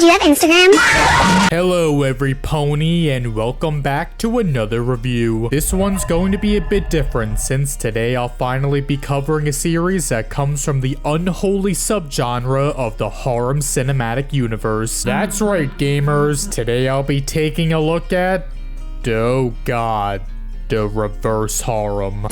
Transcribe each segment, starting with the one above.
Do you have Instagram? Hello every pony and welcome back to another review. This one's going to be a bit different since today I'll finally be covering a series that comes from the unholy subgenre of the Harem cinematic universe. That's right, gamers. Today I'll be taking a look at, oh god, the reverse harem.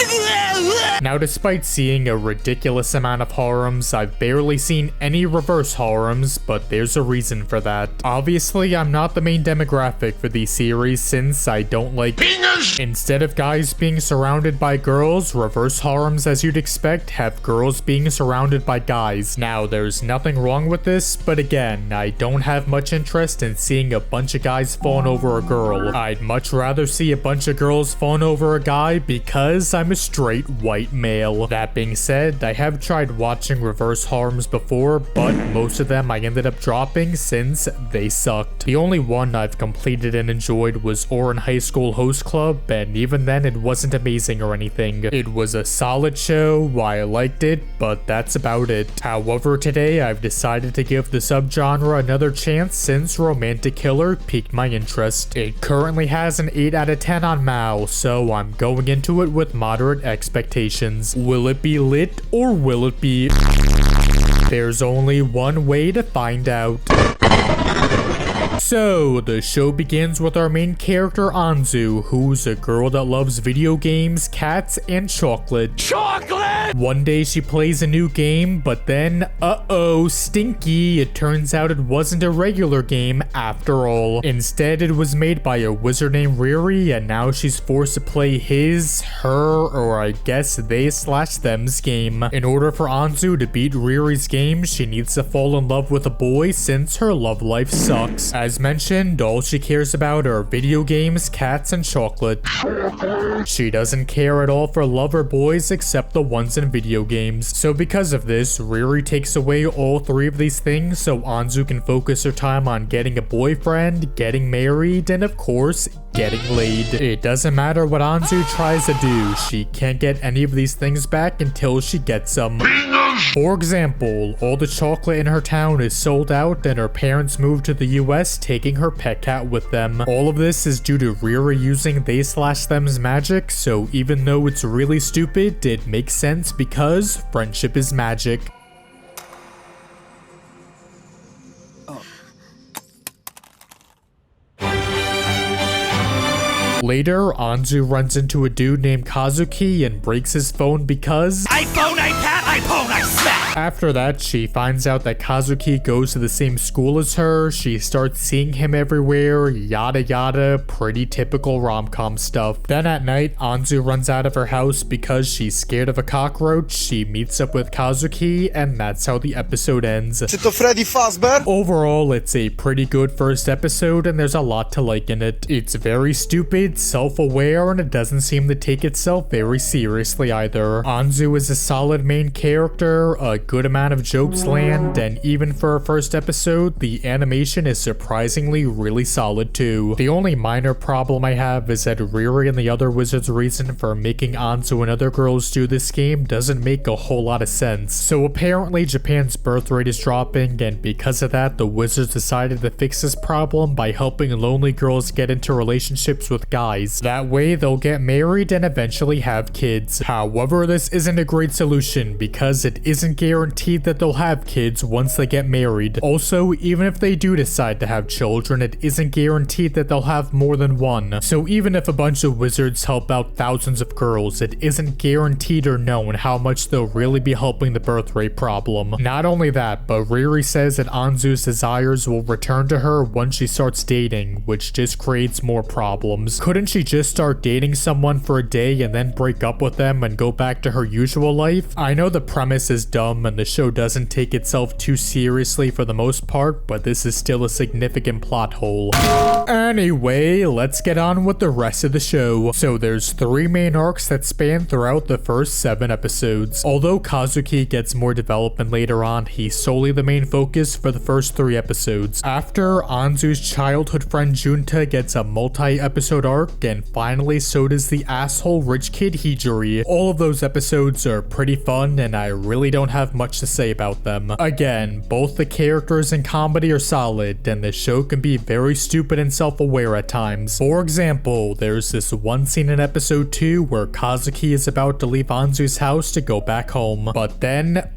Now, despite seeing a ridiculous amount of harems, I've barely seen any reverse harems, but there's a reason for that. Obviously, I'm not the main demographic for these series since I don't like penis. Instead of guys being surrounded by girls, reverse harems, as you'd expect, have girls being surrounded by guys. Now, there's nothing wrong with this, but again, I don't have much interest in seeing a bunch of guys fawn over a girl. I'd much rather see a bunch of girls fawn over a guy because I'm a straight white male. That being said, I have tried watching reverse harems before, but most of them I ended up dropping since they sucked. The only one I've completed and enjoyed was Ouran High School Host Club, and even then it wasn't amazing or anything. It was a solid show, I liked it, but that's about it. However, today I've decided to give the subgenre another chance since Romantic Killer piqued my interest. It currently has an 8 out of 10 on MAL, so I'm going into it with moderate expectations. Will it be lit or will it be... There's only one way to find out. So, the show begins with our main character Anzu, who's a girl that loves video games, cats, and chocolate. One day she plays a new game, but then, stinky, it turns out it wasn't a regular game after all. Instead, it was made by a wizard named Riri, and now she's forced to play his, her, or I guess they/them's game. In order for Anzu to beat Riri's game, she needs to fall in love with a boy since her love life sucks. As mentioned, all she cares about are video games, cats, and chocolate. She doesn't care at all for lover boys except the ones in video games. So because of this, Riri takes away all three of these things so Anzu can focus her time on getting a boyfriend, getting married, and of course, getting laid. It doesn't matter what Anzu tries to do, she can't get any of these things back until she gets them. For example, all the chocolate in her town is sold out and her parents moved to the US, taking her pet cat with them. All of this is due to Riri using they/them's magic, so even though it's really stupid, it makes sense because friendship is magic. Later, Anzu runs into a dude named Kazuki and breaks his phone because iPhone, iPad, iPhone, I smack! After that, she finds out that Kazuki goes to the same school as her, she starts seeing him everywhere, yada yada, pretty typical rom-com stuff. Then at night, Anzu runs out of her house because she's scared of a cockroach, she meets up with Kazuki, and that's how the episode ends. Overall, it's a pretty good first episode and there's a lot to like in it. It's very stupid, self-aware, and it doesn't seem to take itself very seriously either. Anzu is a solid main character, a good amount of jokes land, and even for a first episode, the animation is surprisingly really solid too. The only minor problem I have is that Riri and the other wizards' reason for making Anzu and other girls do this game doesn't make a whole lot of sense. So apparently Japan's birth rate is dropping, and because of that, the wizards decided to fix this problem by helping lonely girls get into relationships with guys. That way, they'll get married and eventually have kids. However, this isn't a great solution because it isn't guaranteed that they'll have kids once they get married. Also, even if they do decide to have children, it isn't guaranteed that they'll have more than one. So even if a bunch of wizards help out thousands of girls, it isn't guaranteed or known how much they'll really be helping the birth rate problem. Not only that, but Riri says that Anzu's desires will return to her once she starts dating, which just creates more problems. Couldn't she just start dating someone for a day and then break up with them and go back to her usual life? I know the premise is dumb and the show doesn't take itself too seriously for the most part, but this is still a significant plot hole. Anyway, let's get on with the rest of the show. So there's 3 main arcs that span throughout the first 7 episodes. Although Kazuki gets more development later on, he's solely the main focus for the first 3 episodes. After, Anzu's childhood friend Junta gets a multi-episode arc, and finally so does the asshole rich kid Hijiri. All of those episodes are pretty fun, and I really don't have much to say about them. Again, both the characters and comedy are solid, and the show can be very stupid and self-aware at times. For example, there's this one scene in episode 2 where Kazuki is about to leave Anzu's house to go back home. But then,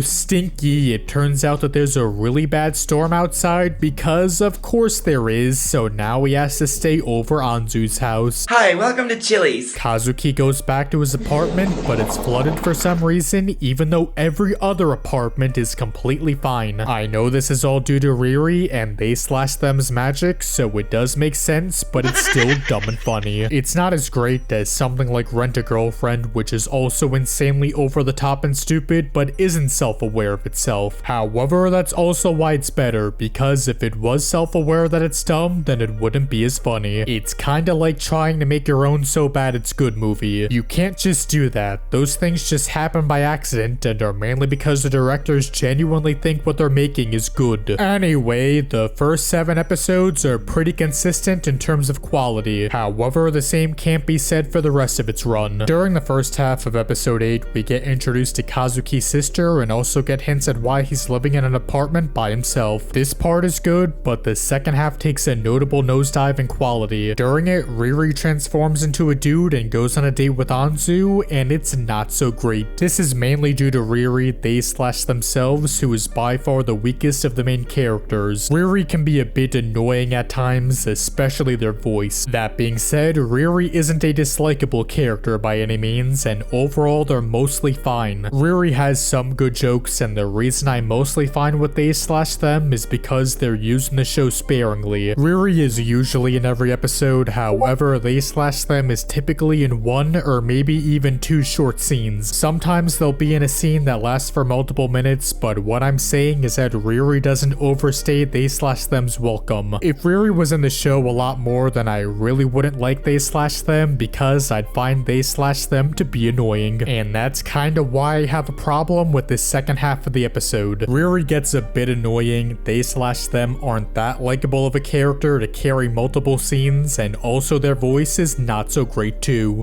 stinky, it turns out that there's a really bad storm outside, because of course there is, so now he has to stay over Anzu's house. Hi, welcome to Chili's. Kazuki goes back to his apartment, but it's flooded for some reason, even though every other apartment is completely fine. I know this is all due to Riri and they/them's magic, so it does make sense, but it's still dumb and funny. It's not as great as something like Rent a Girlfriend, which is also insanely over the top and stupid, but isn't self-aware of itself. However, that's also why it's better, because if it was self-aware that it's dumb, then it wouldn't be as funny. It's kinda like trying to make your own so bad it's good movie. You can't just do that. Those things just happen by accident and are mainly because the directors genuinely think what they're making is good. Anyway, the first 7 episodes are pretty consistent in terms of quality. However, the same can't be said for the rest of its run. During the first half of episode 8, we get introduced to Kazuki's sister and also get hints at why he's living in an apartment by himself. This part is good, but the second half takes a notable nosedive in quality. During it, Riri transforms into a dude and goes on a date with Anzu, and it's not so great. This is mainly due to Riri, they/themselves, who is by far the weakest of the main characters. Riri can be a bit annoying at times, especially their voice. That being said, Riri isn't a dislikable character by any means, and overall they're mostly fine. Riri has some good jokes, and the reason I'm mostly fine with they/them is because they're used in the show sparingly. Riri is usually in every episode, however they/them is typically in 1 or maybe even 2 short scenes. Sometimes they'll be in a scene that lasts for multiple minutes, but what I'm saying is that Riri doesn't overstay they/them's welcome. If Riri was in the show a lot more, then I really wouldn't like they/them because I'd find they/them to be annoying. And that's kinda why I have a problem with the second half of the episode. Riri gets a bit annoying, they/them aren't that likable of a character to carry multiple scenes, and also their voice is not so great too.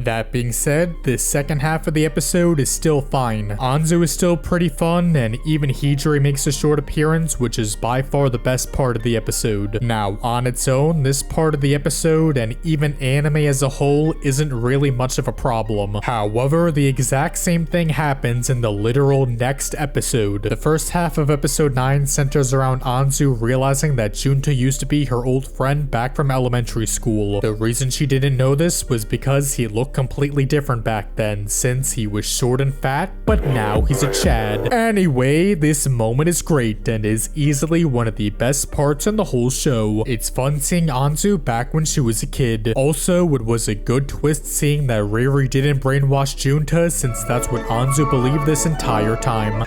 That being said, the second half of the episode is still fine. Anzu is still pretty fun, and even Hijiri makes a short appearance, which is by far the best part of the episode. Now, on its own, this part of the episode, and even anime as a whole, isn't really much of a problem. However, the exact same thing happens in the literal next episode. The first half of episode 9 centers around Anzu realizing that Junta used to be her old friend back from elementary school. The reason she didn't know this was because he looked completely different back then, since he was short and fat, but now he's a Chad. Anyway, this moment is great and is easily one of the best parts in the whole show. It's fun seeing Anzu back when she was a kid. Also, it was a good twist seeing that Riri didn't brainwash Junta, since that's what Anzu believed this entire time.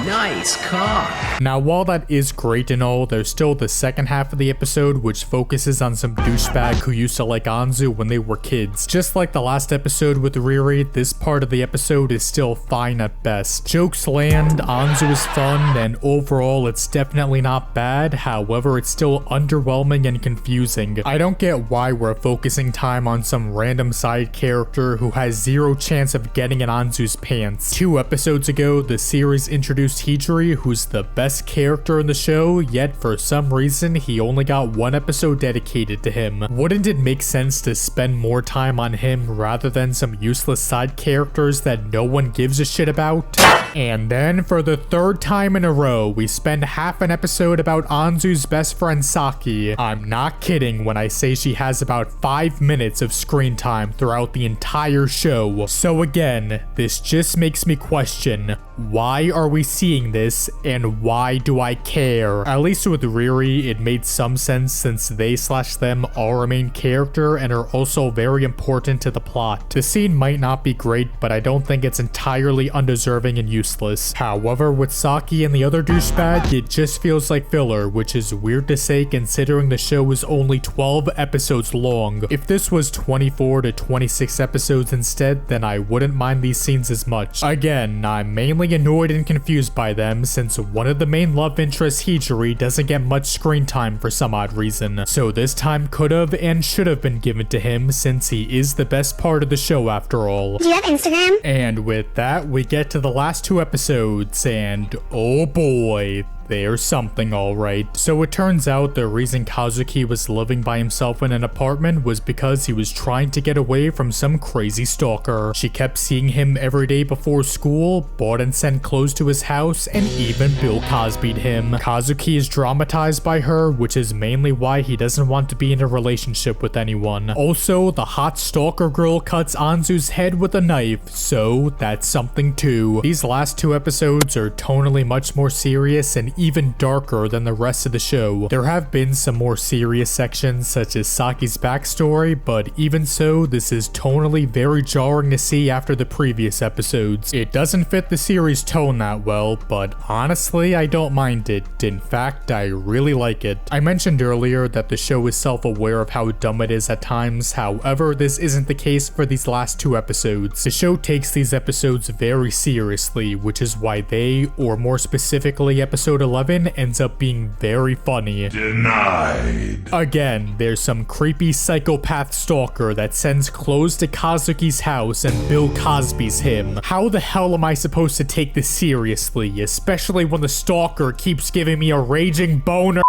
Nice cock. Now, while that is great and all, there's still the second half of the episode which focuses on some douchebag who used to like Anzu when they were kids. Just like the last episode with Riri, this part of the episode is still fine at best. Jokes land, Anzu is fun, and overall it's definitely not bad, however it's still underwhelming and confusing. I don't get why we're focusing time on some random side character who has zero chance of getting in Anzu's pants. 2 episodes ago, the series introduced Hijiri, who's the best character in the show, yet for some reason he only got 1 episode dedicated to him. Wouldn't it make sense to spend more time on him rather than some useless side characters that no one gives a shit about? And then for the 3rd time in a row, we spend half an episode about Anzu's best friend Saki. I'm not kidding when I say she has about 5 minutes of screen time throughout the entire show. So again, this just makes me question, Why are we seeing this, and why do I care? At least with Riri, it made some sense since they/them are a main character and are also very important to the plot. The scene might not be great, but I don't think it's entirely undeserving and useless. However, with Saki and the other douchebag, it just feels like filler, which is weird to say considering the show is only 12 episodes long. If this was 24 to 26 episodes instead, then I wouldn't mind these scenes as much. Again, I'm mainly annoyed and confused by them since one of the main love interests, Hijiri, doesn't get much screen time for some odd reason. So this time could have and should have been given to him since he is the best part of the show after all. Do you have Instagram? And with that, we get to the last 2 episodes and oh boy, there's something alright. So it turns out the reason Kazuki was living by himself in an apartment was because he was trying to get away from some crazy stalker. She kept seeing him every day before school, bought and sent clothes to his house, and even Bill Cosby'd him. Kazuki is traumatized by her, which is mainly why he doesn't want to be in a relationship with anyone. Also, the hot stalker girl cuts Anzu's head with a knife, so that's something too. These last 2 episodes are tonally much more serious and even darker than the rest of the show. There have been some more serious sections such as Saki's backstory, but even so, this is tonally very jarring to see after the previous episodes. It doesn't fit the series tone that well, but honestly, I don't mind it. In fact, I really like it. I mentioned earlier that the show is self-aware of how dumb it is at times, however, this isn't the case for these last 2 episodes. The show takes these episodes very seriously, which is why they, or more specifically episode 11, ends up being very funny. Denied. Again, there's some creepy psychopath stalker that sends clothes to Kazuki's house and Bill Cosby's him. How the hell am I supposed to take this seriously, especially when the stalker keeps giving me a raging boner?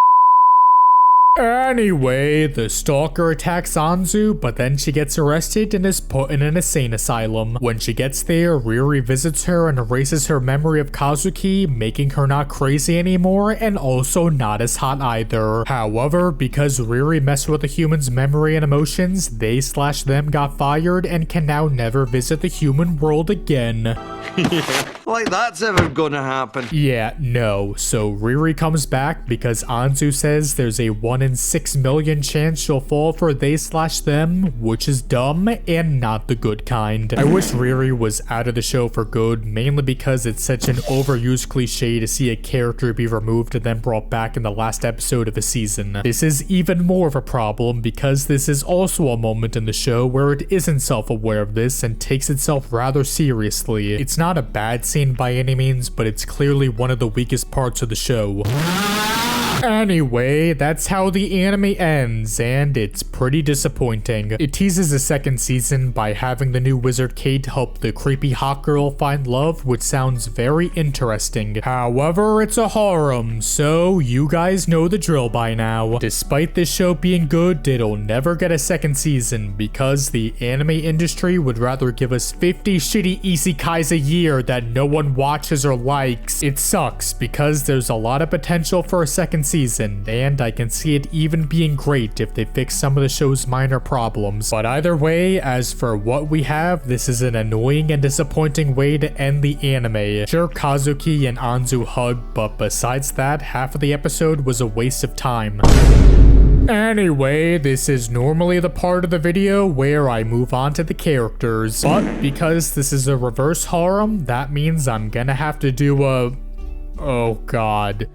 Anyway, the stalker attacks Anzu, but then she gets arrested and is put in an insane asylum. When she gets there, Riri visits her and erases her memory of Kazuki, making her not crazy anymore and also not as hot either. However, because Riri messed with the human's memory and emotions, they/them got fired and can now never visit the human world again. Like that's ever gonna happen. Yeah, no. So Riri comes back because Anzu says there's a 1 in 6 million chance she'll fall for they/them, which is dumb and not the good kind. I wish Riri was out of the show for good, mainly because it's such an overused cliche to see a character be removed and then brought back in the last episode of a season. This is even more of a problem because this is also a moment in the show where it isn't self-aware of this and takes itself rather seriously. It's not a bad scene by any means, but it's clearly one of the weakest parts of the show. Anyway, that's how the anime ends, and it's pretty disappointing. It teases a second season by having the new wizard Kate help the creepy hot girl find love, which sounds very interesting. However, it's a harem, so you guys know the drill by now. Despite this show being good, it'll never get a second season because the anime industry would rather give us 50 shitty isekais a year that no one watches or likes. It sucks because there's a lot of potential for a second season, and I can see it even being great if they fix some of the show's minor problems. But either way, as for what we have, this is an annoying and disappointing way to end the anime. Sure, Kazuki and Anzu hug, but besides that, half of the episode was a waste of time. Anyway, this is normally the part of the video where I move on to the characters, but because this is a reverse harem, that means I'm gonna have to do a... oh god.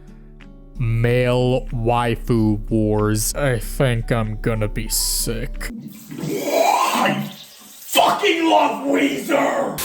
Male waifu wars. I think I'm gonna be sick. I fucking love Weezer!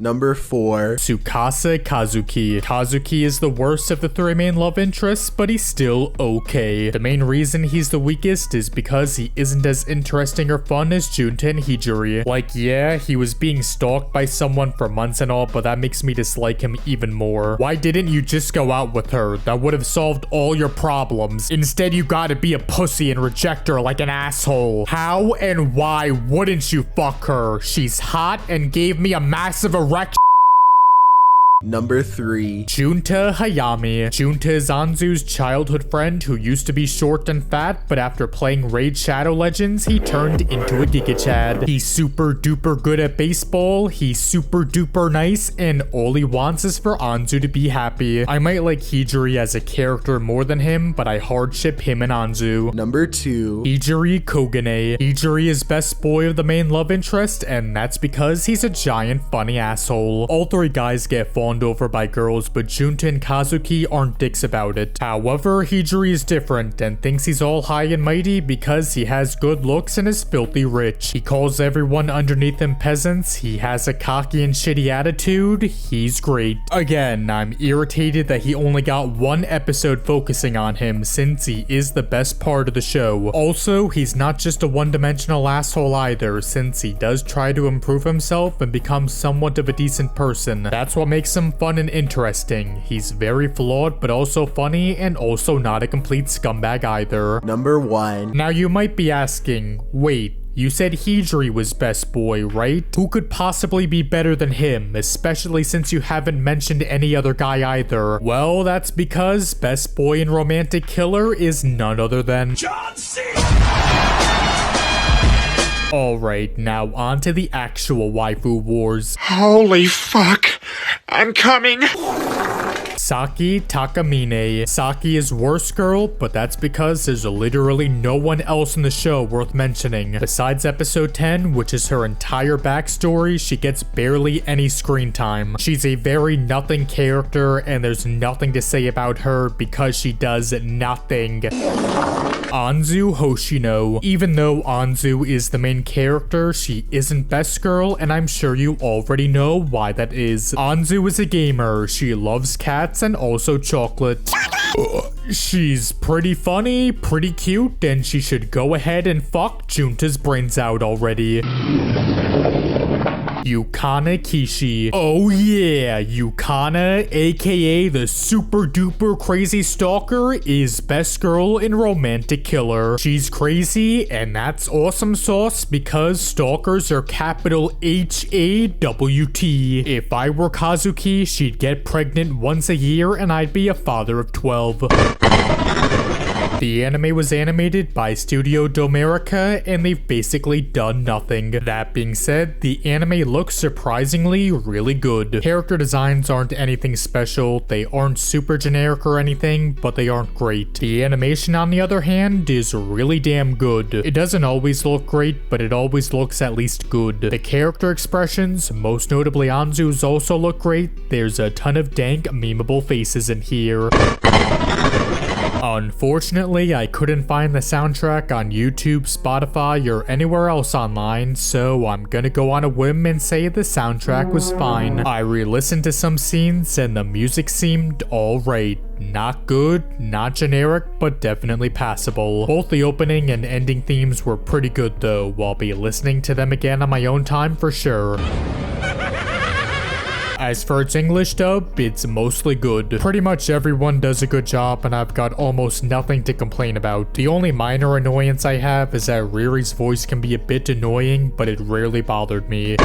Number 4. Tsukasa Kazuki. Kazuki is the worst of the 3 main love interests, but he's still okay. The main reason he's the weakest is because he isn't as interesting or fun as Junta and Hijiri. Like, yeah, he was being stalked by someone for months and all, but that makes me dislike him even more. Why didn't you just go out with her? That would have solved all your problems. Instead, you gotta be a pussy and reject her like an asshole. How and why wouldn't you fuck her? She's hot and gave me a massive erection. Number 3. Junta Hayami. Junta is Anzu's childhood friend who used to be short and fat, but after playing Raid Shadow Legends, he turned into a Giga Chad. He's super duper good at baseball, he's super duper nice, and all he wants is for Anzu to be happy. I might like Hijiri as a character more than him, but I hardship him and Anzu. Number 2. Hijiri Kogane. Hijiri is best boy of the main love interest, and that's because he's a giant funny asshole. All three guys get fawned over by girls, but Junta and Kazuki aren't dicks about it. However, Hijiri is different and thinks he's all high and mighty because he has good looks and is filthy rich. He calls everyone underneath him peasants, he has a cocky and shitty attitude, he's great. Again, I'm irritated that he only got one episode focusing on him since he is the best part of the show. Also, he's not just a one-dimensional asshole either, since he does try to improve himself and become somewhat of a decent person. That's what makes him fun and interesting. He's very flawed but also funny and also not a complete scumbag either. Number 1. Now you might be asking, wait, you said Hijiri was best boy, right? Who could possibly be better than him, especially since you haven't mentioned any other guy either? Well, that's because best boy and romantic killer is none other than John C. Alright, now on to the actual waifu wars. Holy fuck! I'm coming! Saki Takamine. Saki is worst girl, but that's because there's literally no one else in the show worth mentioning. Besides episode 10, which is her entire backstory, she gets barely any screen time. She's a very nothing character, and there's nothing to say about her because she does nothing. Anzu Hoshino. Even though Anzu is the main character, she isn't best girl, and I'm sure you already know why that is. Anzu is a gamer. She loves cats and also chocolate. She's pretty funny, pretty cute, and she should go ahead and fuck Junta's brains out already. Yukana Kishi. Oh yeah, Yukana, aka the super duper crazy stalker, is best girl in romantic killer. She's crazy, and that's awesome sauce because stalkers are capital HAWT. If I were Kazuki, she'd get pregnant once a year and I'd be a father of 12. The anime was animated by Studio Domerica, and they've basically done nothing. That being said, the anime looks surprisingly really good. Character designs aren't anything special, they aren't super generic or anything, but they aren't great. The animation, on the other hand, is really damn good. It doesn't always look great, but it always looks at least good. The character expressions, most notably Anzu's, also look great. There's a ton of dank, memeable faces in here. Unfortunately, I couldn't find the soundtrack on YouTube, Spotify, or anywhere else online, so I'm gonna go on a whim and say the soundtrack was fine. I re-listened to some scenes and the music seemed alright. Not good, not generic, but definitely passable. Both the opening and ending themes were pretty good though. I'll be listening to them again on my own time for sure. As for its English dub, it's mostly good. Pretty much everyone does a good job, and I've got almost nothing to complain about. The only minor annoyance I have is that Riri's voice can be a bit annoying, but it rarely bothered me.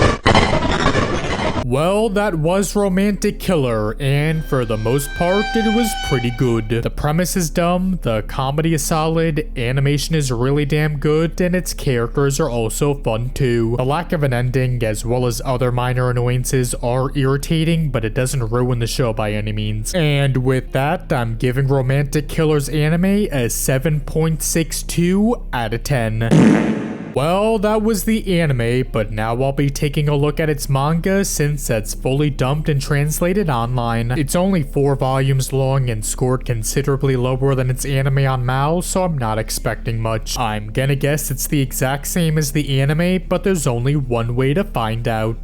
Well, that was Romantic Killer, and for the most part, it was pretty good. The premise is dumb, the comedy is solid, animation is really damn good, and its characters are also fun too. The lack of an ending, as well as other minor annoyances, are irritating, but it doesn't ruin the show by any means. And with that, I'm giving Romantic Killer's anime a 7.62 out of 10. Well, that was the anime, but now I'll be taking a look at its manga since that's fully dumped and translated online. It's only 4 volumes long and scored considerably lower than its anime on MAL, so I'm not expecting much. I'm gonna guess it's the exact same as the anime, but there's only one way to find out.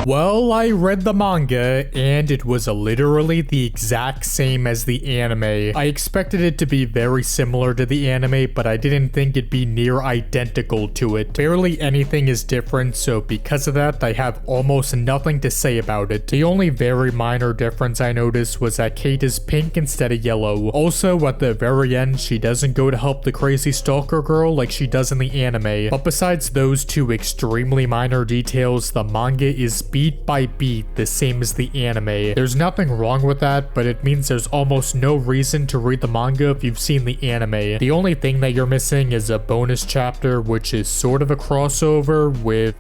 Well, I read the manga, and it was literally the exact same as the anime. I expected it to be very similar to the anime, but I didn't think it'd be near identical to it. Barely anything is different, so because of that, I have almost nothing to say about it. The only very minor difference I noticed was that Kate is pink instead of yellow. Also, at the very end, she doesn't go to help the crazy stalker girl like she does in the anime. But besides those two extremely minor details, the manga is almost beat by beat the same as the anime. There's nothing wrong with that, but it means there's almost no reason to read the manga if you've seen the anime. The only thing that you're missing is a bonus chapter, which is sort of a crossover with,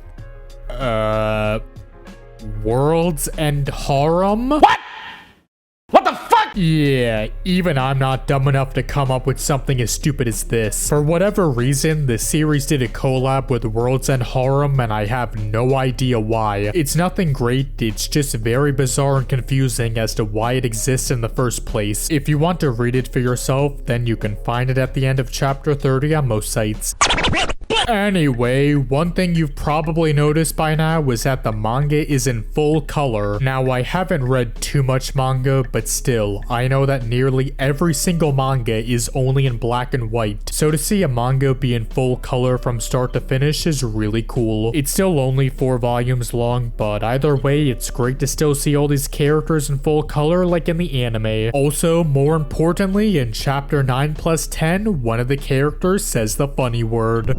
Worlds and Harem? What? What the fuck? Yeah, even I'm not dumb enough to come up with something as stupid as this. For whatever reason, the series did a collab with Worlds and Harem, and I have no idea why. It's nothing great, it's just very bizarre and confusing as to why it exists in the first place. If you want to read it for yourself, then you can find it at the end of chapter 30 on most sites. Anyway, one thing you've probably noticed by now is that the manga is in full color. Now, I haven't read too much manga, but still, I know that nearly every single manga is only in black and white. So to see a manga be in full color from start to finish is really cool. It's still only 4 volumes long, but either way, it's great to still see all these characters in full color like in the anime. Also, more importantly, in chapter 9+10, one of the characters says the funny word.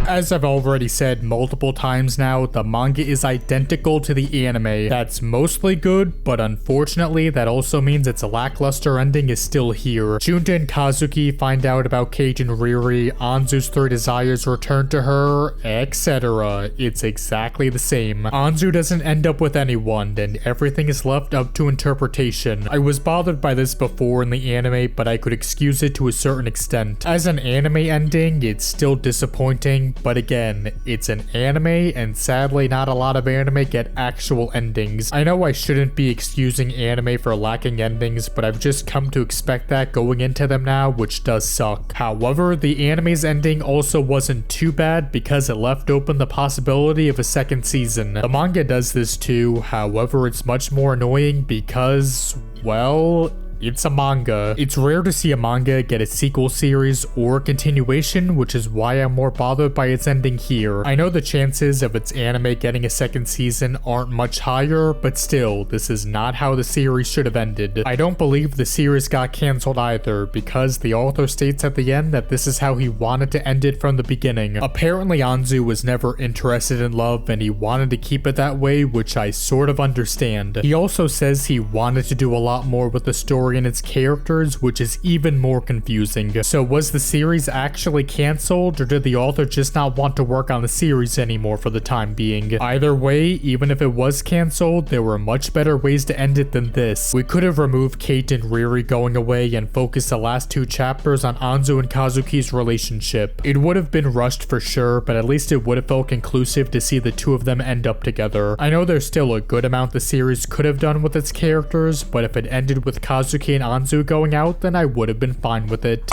As I've already said multiple times now, the manga is identical to the anime. That's mostly good, but unfortunately that also means its lackluster ending is still here. Junta and Kazuki find out about Kate and Riri, Anzu's 3 desires return to her, etc. It's exactly the same. Anzu doesn't end up with anyone, and everything is left up to interpretation. I was bothered by this before in the anime, but I could excuse it to a certain extent. As an anime ending, it's still disappointing, but again, it's an anime, and sadly not a lot of anime get actual endings. I know I shouldn't be excusing anime for lacking endings, but I've just come to expect that going into them now, which does suck. However, the anime's ending also wasn't too bad because it left open the possibility of a second season. The manga does this too, however it's much more annoying because, well, it's a manga. It's rare to see a manga get a sequel series or a continuation, which is why I'm more bothered by its ending here. I know the chances of its anime getting a second season aren't much higher, but still, this is not how the series should have ended. I don't believe the series got cancelled either, because the author states at the end that this is how he wanted to end it from the beginning. Apparently Anzu was never interested in love and he wanted to keep it that way, which I sort of understand. He also says he wanted to do a lot more with the story and its characters, which is even more confusing. So was the series actually cancelled, or did the author just not want to work on the series anymore for the time being? Either way, even if it was cancelled, there were much better ways to end it than this. We could have removed Kate and Riri going away and focused the last 2 chapters on Anzu and Kazuki's relationship. It would have been rushed for sure, but at least it would have felt conclusive to see the 2 of them end up together. I know there's still a good amount the series could have done with its characters, but if it ended with Kazuki and Anzu going out, then I would have been fine with it.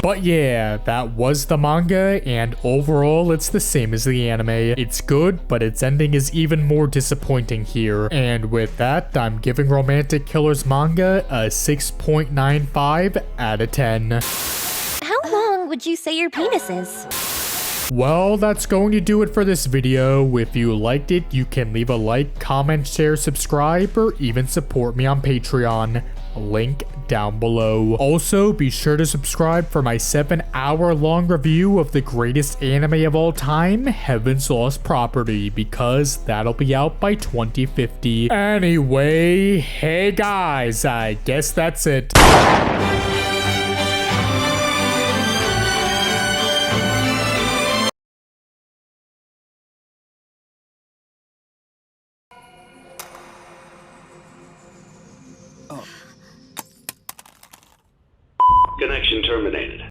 But yeah, that was the manga, and overall it's the same as the anime. It's good, but its ending is even more disappointing here. And with that, I'm giving Romantic Killers manga a 6.95 out of 10. How long would you say your penis is? Well, that's going to do it for this video. If you liked it, you can leave a like, comment, share, subscribe, or even support me on Patreon. Link down below. Also, be sure to subscribe for my 7-hour-long review of the greatest anime of all time, Heaven's Lost Property, because that'll be out by 2050. Anyway, hey guys, I guess that's it. Connection terminated.